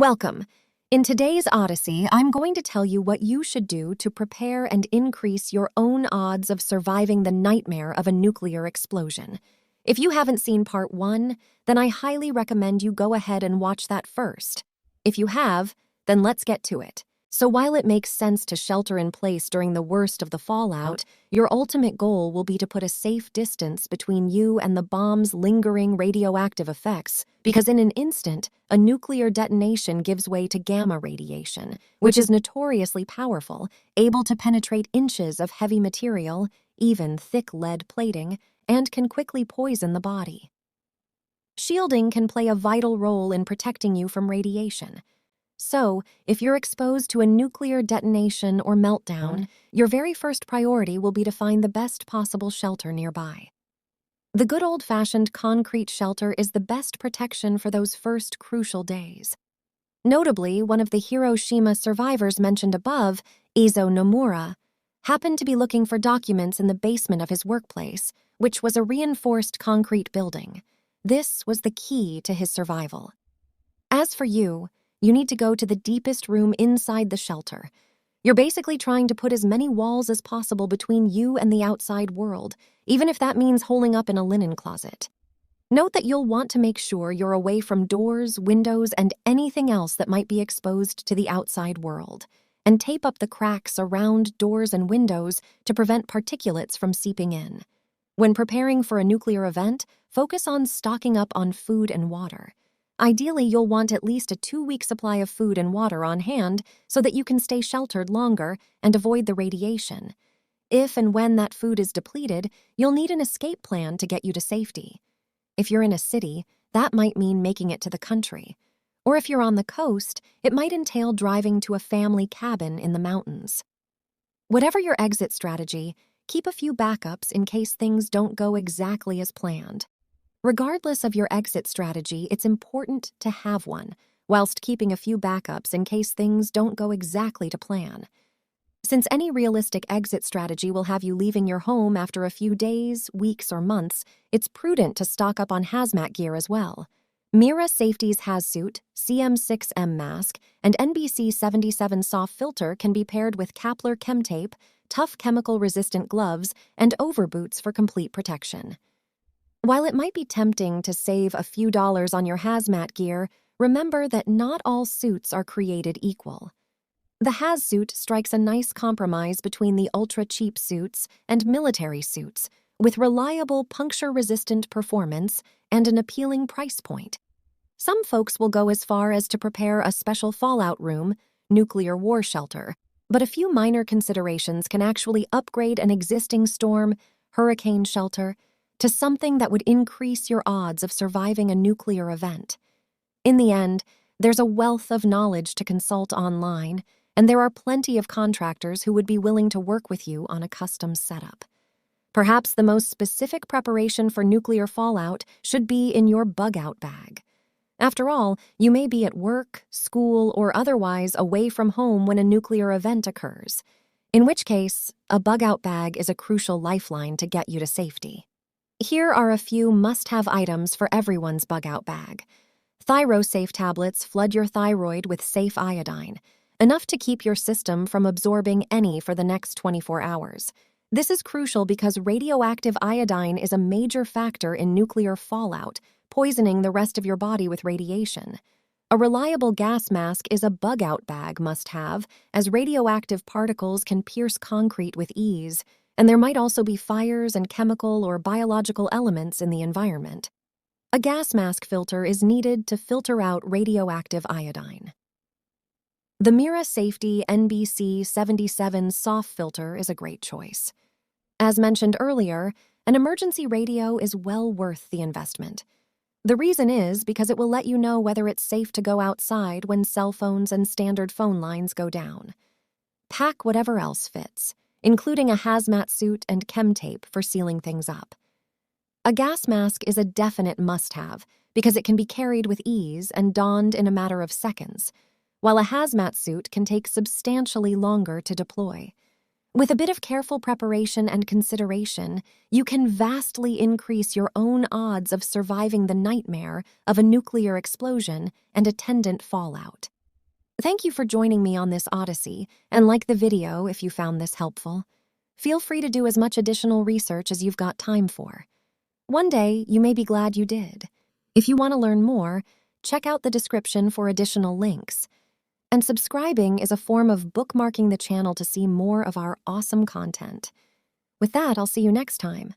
Welcome. In today's Odyssey, I'm going to tell you what you should do to prepare and increase your own odds of surviving the nightmare of a nuclear explosion. If you haven't seen part 1, then I highly recommend you go ahead and watch that first. If you have, then let's get to it. So while it makes sense to shelter in place during the worst of the fallout, your ultimate goal will be to put a safe distance between you and the bomb's lingering radioactive effects, because in an instant, a nuclear detonation gives way to gamma radiation, which is notoriously powerful, able to penetrate inches of heavy material, even thick lead plating, and can quickly poison the body. Shielding can play a vital role in protecting you from radiation. So, if you're exposed to a nuclear detonation or meltdown, your very first priority will be to find the best possible shelter nearby. The good old-fashioned concrete shelter is the best protection for those first crucial days. Notably, one of the Hiroshima survivors mentioned above, Izo Nomura, happened to be looking for documents in the basement of his workplace, which was a reinforced concrete building. This was the key to his survival. As for you need to go to the deepest room inside the shelter. You're basically trying to put as many walls as possible between you and the outside world, even if that means holing up in a linen closet. Note that you'll want to make sure you're away from doors, windows, and anything else that might be exposed to the outside world, and tape up the cracks around doors and windows to prevent particulates from seeping in. When preparing for a nuclear event, focus on stocking up on food and water. Ideally, you'll want at least a 2-week supply of food and water on hand so that you can stay sheltered longer and avoid the radiation. If and when that food is depleted, you'll need an escape plan to get you to safety. If you're in a city, that might mean making it to the country. Or if you're on the coast, it might entail driving to a family cabin in the mountains. Whatever your exit strategy, keep a few backups in case things don't go exactly as planned. Regardless of your exit strategy, it's important to have one, whilst keeping a few backups in case things don't go exactly to plan. Since any realistic exit strategy will have you leaving your home after a few days, weeks, or months, it's prudent to stock up on hazmat gear as well. MIRA Safety's HAZSUIT, CM6M mask, and NBC-77 SOF filter can be paired with Kappler chemtape, tough chemical-resistant gloves, and overboots for complete protection. While it might be tempting to save a few dollars on your hazmat gear, remember that not all suits are created equal. The HAZSUIT strikes a nice compromise between the ultra-cheap suits and military suits, with reliable puncture-resistant performance and an appealing price point. Some folks will go as far as to prepare a special fallout room, nuclear war shelter, but a few minor considerations can actually upgrade an existing storm, hurricane shelter, to something that would increase your odds of surviving a nuclear event. In the end, there's a wealth of knowledge to consult online, and there are plenty of contractors who would be willing to work with you on a custom setup. Perhaps the most specific preparation for nuclear fallout should be in your bug-out bag. After all, you may be at work, school, or otherwise away from home when a nuclear event occurs, in which case, a bug-out bag is a crucial lifeline to get you to safety. Here are a few must-have items for everyone's bug-out bag. ThyroSafe tablets flood your thyroid with safe iodine, enough to keep your system from absorbing any for the next 24 hours. This is crucial because radioactive iodine is a major factor in nuclear fallout, poisoning the rest of your body with radiation. A reliable gas mask is a bug-out bag must-have, as radioactive particles can pierce concrete with ease, and there might also be fires and chemical or biological elements in the environment. A gas mask filter is needed to filter out radioactive iodine. The MIRA Safety NBC-77 SOF filter is a great choice. As mentioned earlier, an emergency radio is well worth the investment. The reason is because it will let you know whether it's safe to go outside when cell phones and standard phone lines go down. Pack whatever else fits, including a hazmat suit and chemtape for sealing things up. A gas mask is a definite must-have because it can be carried with ease and donned in a matter of seconds, while a hazmat suit can take substantially longer to deploy. With a bit of careful preparation and consideration, you can vastly increase your own odds of surviving the nightmare of a nuclear explosion and attendant fallout. Thank you for joining me on this odyssey, and like the video if you found this helpful. Feel free to do as much additional research as you've got time for. One day, you may be glad you did. If you want to learn more, check out the description for additional links. And subscribing is a form of bookmarking the channel to see more of our awesome content. With that, I'll see you next time.